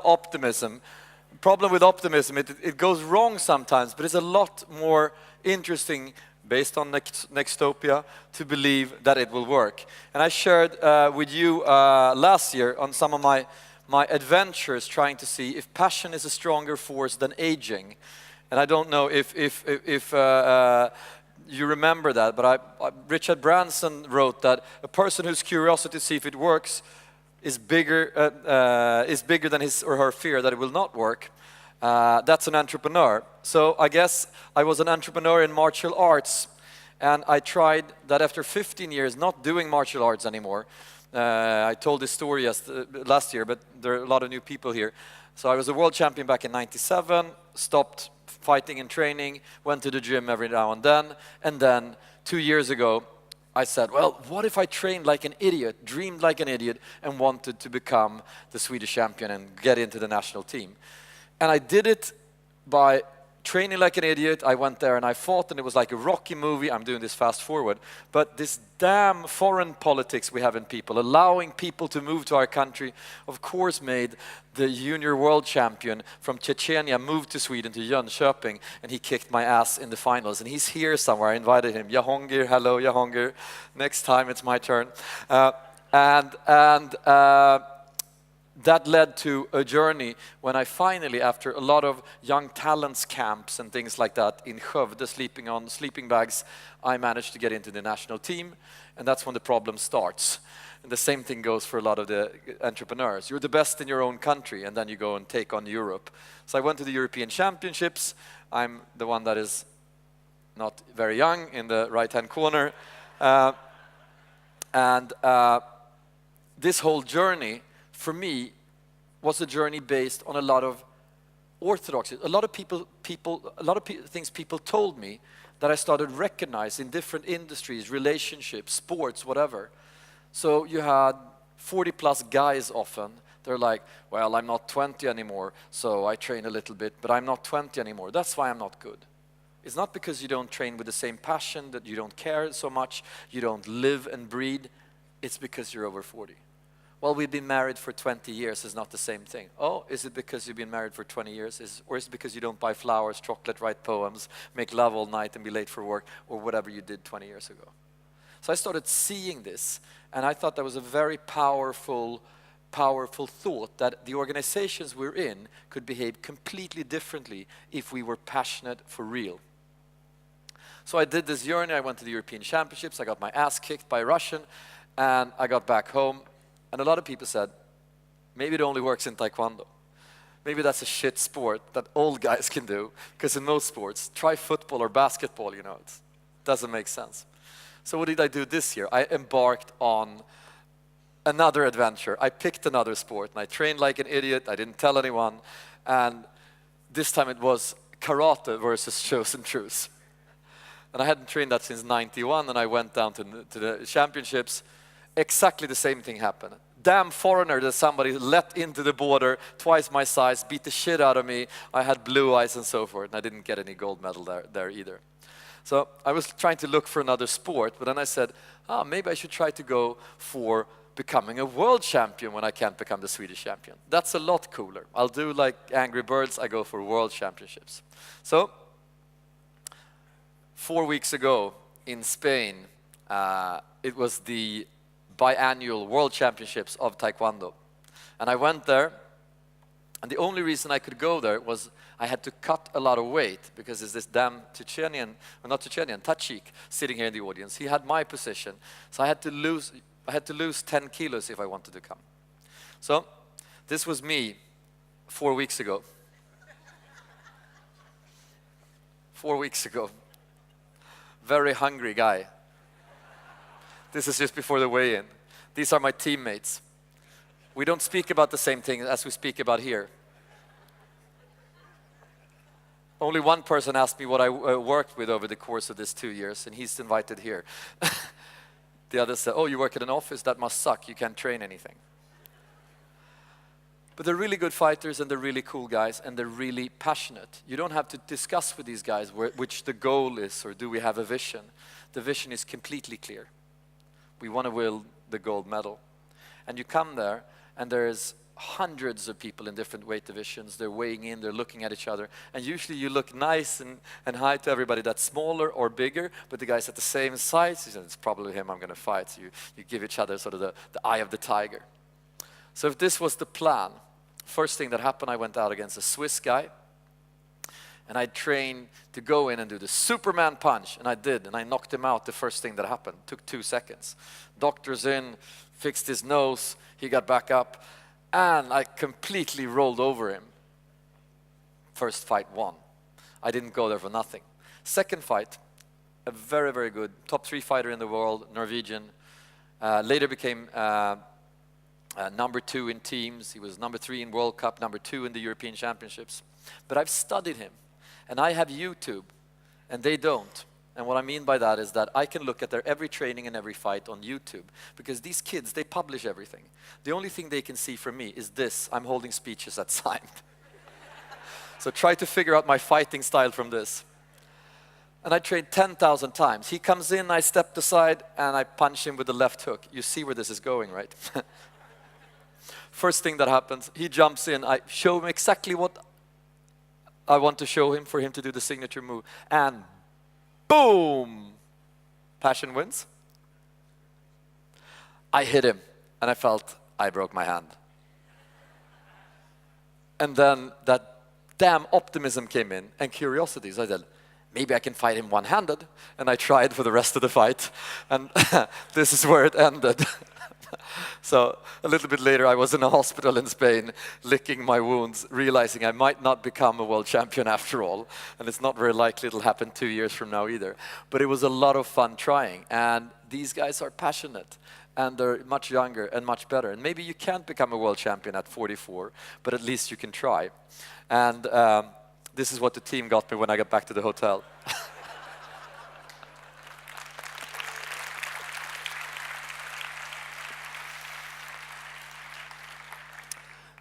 optimism. Problem with optimism, it goes wrong sometimes, but it's a lot more interesting based on Nextopia to believe that it will work. And I shared with you last year on some of my adventures trying to see if passion is a stronger force than aging. And I don't know if you remember that, but Richard Branson wrote that a person whose curiosity to see if it works is bigger than his or her fear that it will not work. That's an entrepreneur. So I guess I was an entrepreneur in martial arts, and I tried that after 15 years not doing martial arts anymore. I told this story last year, but there are a lot of new people here. So I was a world champion back in '97, stopped fighting and training, went to the gym every now and then 2 years ago, I said, well, what if I trained like an idiot, dreamed like an idiot, and wanted to become the Swedish champion and get into the national team? And I did it by training like an idiot. I went there and I fought, and it was like a Rocky movie. I'm doing this fast forward. But this damn foreign politics we have in people, allowing people to move to our country, of course made the junior world champion from Chechnya move to Sweden, to Jönköping, and he kicked my ass in the finals. And he's here somewhere. I invited him. Jahongir, hello Jahongir. Next time it's my turn. That led to a journey when I finally, after a lot of young talents camps and things like that in Skövde, sleeping on sleeping bags, I managed to get into the national team, and that's when the problem starts. And the same thing goes for a lot of the entrepreneurs. You're the best in your own country, and then you go and take on Europe. So I went to the European Championships. I'm the one that is not very young in the right-hand corner. This whole journey, for me, was a journey based on a lot of orthodoxy. A lot of things people told me that I started recognizing in different industries, relationships, sports, whatever. So you had 40-plus guys often. They're like, well, I'm not 20 anymore, so I train a little bit, but I'm not 20 anymore. That's why I'm not good. It's not because you don't train with the same passion, that you don't care so much, you don't live and breathe. It's because you're over 40. Well, we've been married for 20 years is not the same thing. Oh, is it because you've been married for 20 years? Or is it because you don't buy flowers, chocolate, write poems, make love all night and be late for work, or whatever you did 20 years ago? So I started seeing this, and I thought that was a very powerful thought, that the organizations we're in could behave completely differently if we were passionate for real. So I did this journey. I went to the European Championships. I got my ass kicked by a Russian, and I got back home. And a lot of people said, maybe it only works in Taekwondo. Maybe that's a shit sport that old guys can do, because in most sports, try football or basketball, you know, it doesn't make sense. So what did I do this year? I embarked on another adventure. I picked another sport, and I trained like an idiot. I didn't tell anyone. And this time it was karate versus chosen truths. And I hadn't trained that since '91, and I went down to the championships. Exactly the same thing happened. Damn foreigner that somebody let into the border, twice my size, beat the shit out of me. I had blue eyes and so forth, and I didn't get any gold medal there either. So I was trying to look for another sport, but then I said, maybe I should try to go for becoming a world champion when I can't become the Swedish champion. That's a lot cooler. I'll do like Angry Birds, I go for world championships. So 4 weeks ago in Spain, it was the biannual World Championships of Taekwondo. And I went there, and the only reason I could go there was I had to cut a lot of weight, because there's this damn Tachik sitting here in the audience. He had my position, so I had to lose 10 kilos if I wanted to come. So this was me 4 weeks ago. 4 weeks ago. Very hungry guy. This is just before the weigh-in. These are my teammates. We don't speak about the same thing as we speak about here. Only one person asked me what I worked with over the course of this 2 years, and he's invited here. The other said, oh, you work at an office? That must suck. You can't train anything. But they're really good fighters, and they're really cool guys, and they're really passionate. You don't have to discuss with these guys which the goal is, or do we have a vision. The vision is completely clear. We want to win the gold medal. And you come there, and there's hundreds of people in different weight divisions. They're weighing in, they're looking at each other. And usually you look nice and high to everybody that's smaller or bigger, but the guys at the same size, you say, it's probably him I'm going to fight. So you give each other sort of the eye of the tiger. So if this was the plan, first thing that happened, I went out against a Swiss guy. And I trained to go in and do the Superman punch, and I did, and I knocked him out the first thing that happened. Took 2 seconds. Doctors in, fixed his nose, he got back up, and I completely rolled over him. First fight won. I didn't go there for nothing. Second fight, a very, very good top 3 fighter in the world, Norwegian. Later became number 2 in teams. He was number 3 in World Cup, number 2 in the European Championships. But I've studied him. And I have YouTube, and they don't. And what I mean by that is that I can look at their every training and every fight on YouTube. Because these kids, they publish everything. The only thing they can see from me is this. I'm holding speeches at SIME. So try to figure out my fighting style from this. And I trained 10,000 times. He comes in, I stepped aside, and I punch him with the left hook. You see where this is going, right? First thing that happens, he jumps in. I show him exactly what I want to show him for him to do the signature move. And boom! Passion wins. I hit him, and I felt I broke my hand. And then that damn optimism came in, and curiosity. So I said, maybe I can fight him one-handed. And I tried for the rest of the fight, and this is where it ended. So a little bit later, I was in a hospital in Spain, licking my wounds, realizing I might not become a world champion after all. And it's not very likely it'll happen 2 years from now either. But it was a lot of fun trying. And these guys are passionate. And they're much younger and much better. And maybe you can't become a world champion at 44, but at least you can try. And this is what the team got me when I got back to the hotel.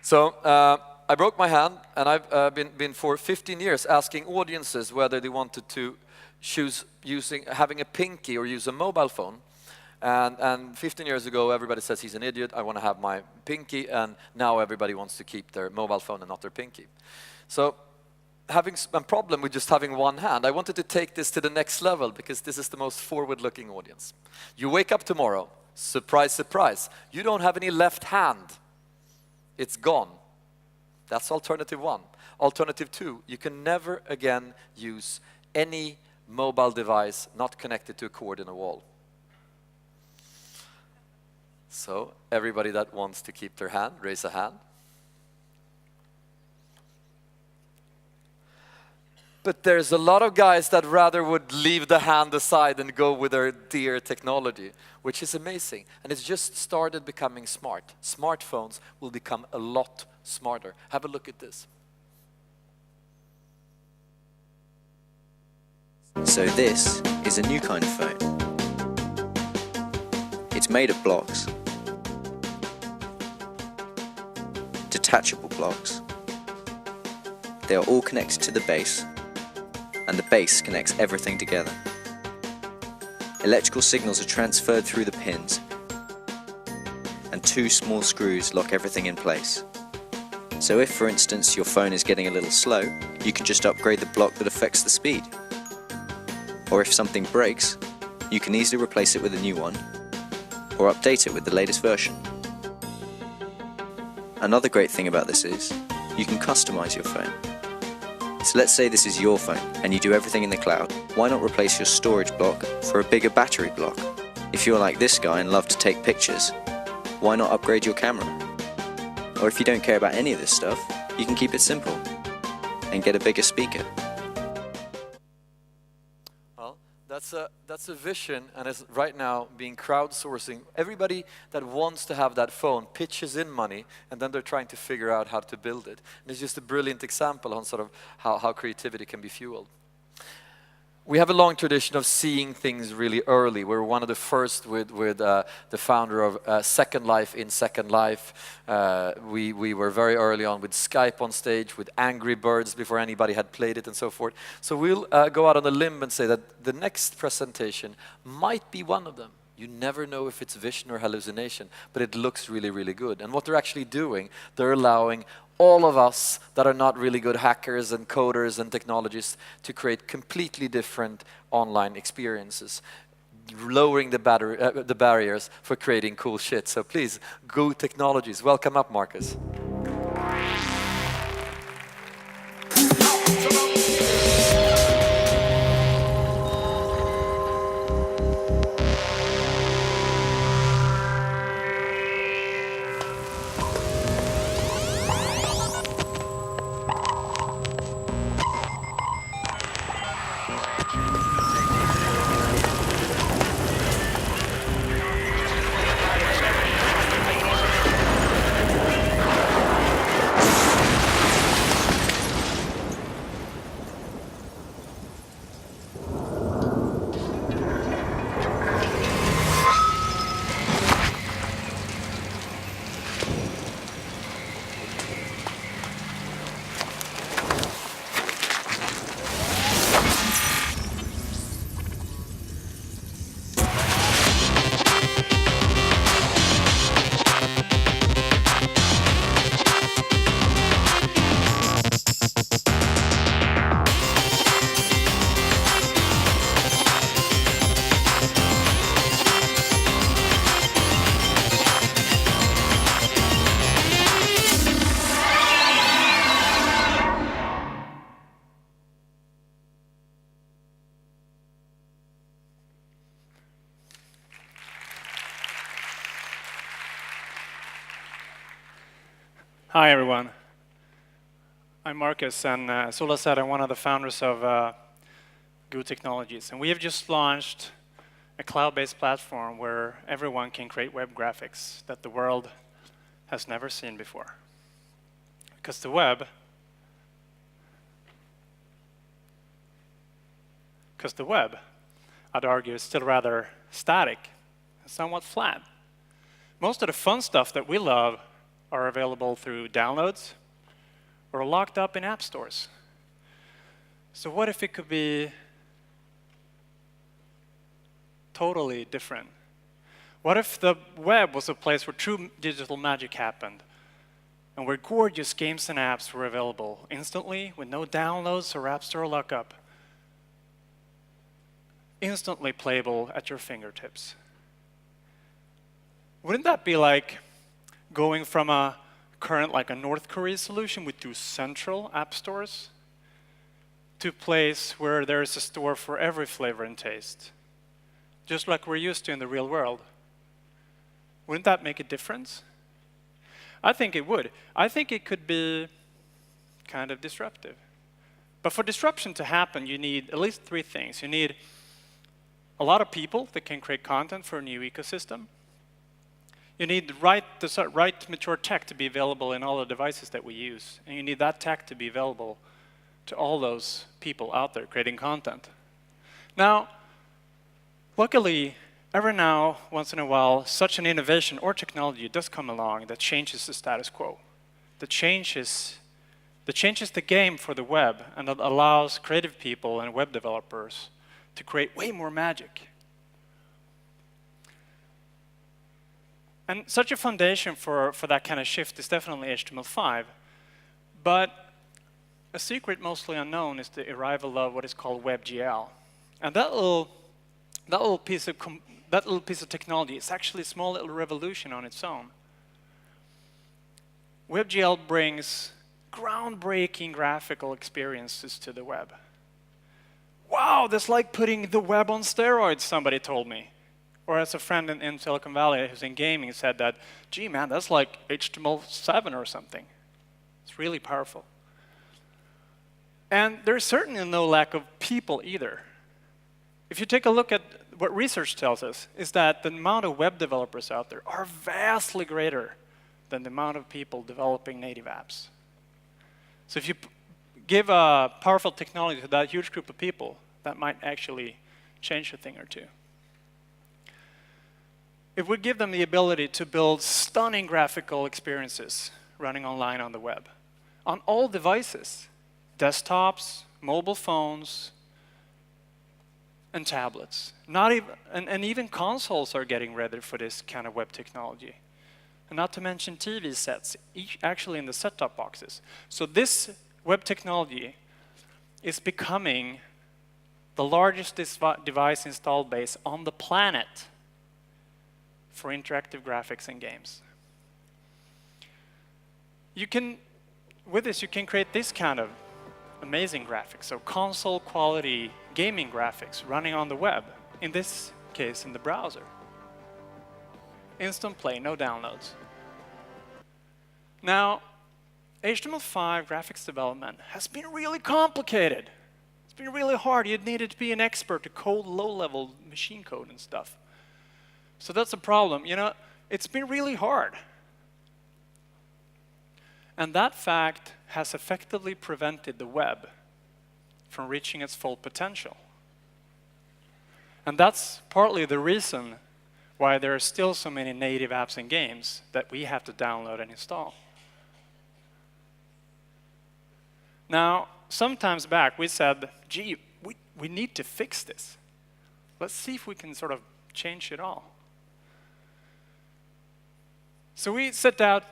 So I broke my hand, and I've been for 15 years asking audiences whether they wanted to choose having a pinky or use a mobile phone. And 15 years ago, everybody says he's an idiot. I want to have my pinky, and now everybody wants to keep their mobile phone and not their pinky. So having a problem with just having one hand, I wanted to take this to the next level because this is the most forward-looking audience. You wake up tomorrow, surprise, surprise, you don't have any left hand. It's gone. That's alternative 1. Alternative 2, you can never again use any mobile device not connected to a cord in a wall. So everybody that wants to keep their hand, raise a hand. But there's a lot of guys that rather would leave the hand aside and go with their dear technology, which is amazing. And it's just started becoming smart. Smartphones will become a lot smarter. Have a look at this. So this is a new kind of phone. It's made of blocks. Detachable blocks. They are all connected to the base, and the base connects everything together. Electrical signals are transferred through the pins, and 2 small screws lock everything in place. So if, for instance, your phone is getting a little slow, you can just upgrade the block that affects the speed. Or if something breaks, you can easily replace it with a new one, or update it with the latest version. Another great thing about this is, you can customize your phone. So let's say this is your phone and you do everything in the cloud. Why not replace your storage block for a bigger battery block? If you're like this guy and love to take pictures, why not upgrade your camera? Or if you don't care about any of this stuff, you can keep it simple and get a bigger speaker. Well, that's a vision, and it's right now being crowdsourcing. Everybody that wants to have that phone pitches in money, and then they're trying to figure out how to build it. And it's just a brilliant example on sort of how creativity can be fueled. We have a long tradition of seeing things really early. We're one of the first with the founder of Second Life in Second Life. We were very early on with Skype on stage, with Angry Birds before anybody had played it and so forth. So we'll go out on a limb and say that the next presentation might be one of them. You never know if it's vision or hallucination, but it looks really, really good. And what they're actually doing, they're allowing all of us that are not really good hackers and coders and technologists to create completely different online experiences, lowering the barriers for creating cool shit. So please, Go Technologies. Welcome up, Marcus. Hi, everyone. I'm Marcus, and as Ola said, I'm one of the founders of Go Technologies. And we have just launched a cloud-based platform where everyone can create web graphics that the world has never seen before. Because the web, I'd argue, is still rather static and somewhat flat. Most of the fun stuff that we love are available through downloads or locked up in app stores. So what if it could be totally different? What if the web was a place where true digital magic happened and where gorgeous games and apps were available instantly with no downloads or app store lockup? Instantly playable at your fingertips. Wouldn't that be like going from a current, like a North Korea solution with 2 central app stores to a place where there's a store for every flavor and taste, just like we're used to in the real world? Wouldn't that make a difference? I think it would. I think it could be kind of disruptive. But for disruption to happen, you need at least 3 things. You need a lot of people that can create content for a new ecosystem. You need the right mature tech to be available in all the devices that we use. And you need that tech to be available to all those people out there creating content. Now, luckily, every now, once in a while, such an innovation or technology does come along that changes the status quo, that changes the game for the web, and that allows creative people and web developers to create way more magic. And such a foundation for that kind of shift is definitely HTML5. But a secret mostly unknown is the arrival of what is called WebGL. And that little piece of technology is actually a small little revolution on its own. WebGL brings groundbreaking graphical experiences to the web. Wow, that's like putting the web on steroids, somebody told me. Or as a friend in Silicon Valley who's in gaming said that, gee man, that's like HTML7 or something. It's really powerful. And there's certainly no lack of people either. If you take a look at what research tells us, is that the amount of web developers out there are vastly greater than the amount of people developing native apps. So if you give a powerful technology to that huge group of people, that might actually change a thing or two. It would give them the ability to build stunning graphical experiences running online on the web, on all devices, desktops, mobile phones, and tablets. Not even, and even consoles are getting ready for this kind of web technology. And not to mention TV sets, actually in the set-top boxes. So this web technology is becoming the largest device installed base on the planet for interactive graphics and games. With this, you can create this kind of amazing graphics, so console quality gaming graphics running on the web, in this case in the browser. Instant play, no downloads. Now, HTML5 graphics development has been really complicated. It's been really hard. You needed to be an expert to code low-level machine code and stuff. So that's a problem. You know, it's been really hard. And that fact has effectively prevented the web from reaching its full potential. And that's partly the reason why there are still so many native apps and games that we have to download and install. Now, sometimes back we said, gee, we need to fix this. Let's see if we can sort of change it all. So we set out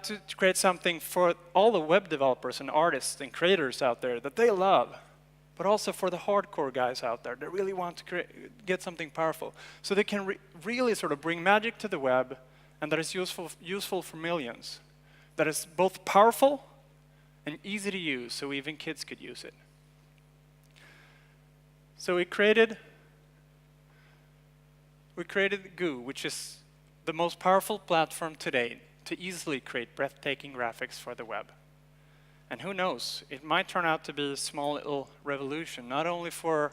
to create something for all the web developers and artists and creators out there that they love, but also for the hardcore guys out there that really want to get something powerful. So they can really sort of bring magic to the web, and that is useful for millions. That is both powerful and easy to use, so even kids could use it. So we created Goo, which is the most powerful platform today to easily create breathtaking graphics for the web. And who knows, it might turn out to be a small little revolution, not only for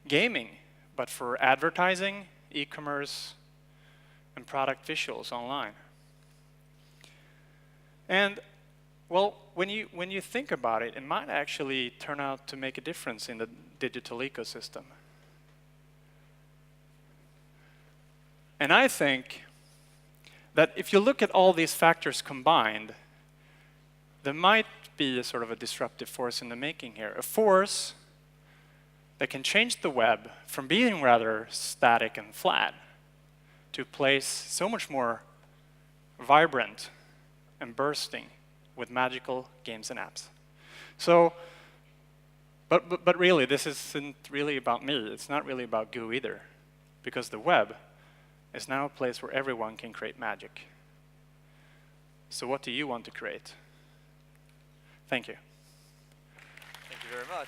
gaming, but for advertising, e-commerce, and product visuals online. And well, when you think about it, it might actually turn out to make a difference in the digital ecosystem. And I think that if you look at all these factors combined, there might be a sort of a disruptive force in the making here. A force that can change the web from being rather static and flat to a place so much more vibrant and bursting with magical games and apps. So, but really, this isn't really about me. It's not really about Goo either, because the web is now a place where everyone can create magic. So what do you want to create? Thank you. Thank you very much.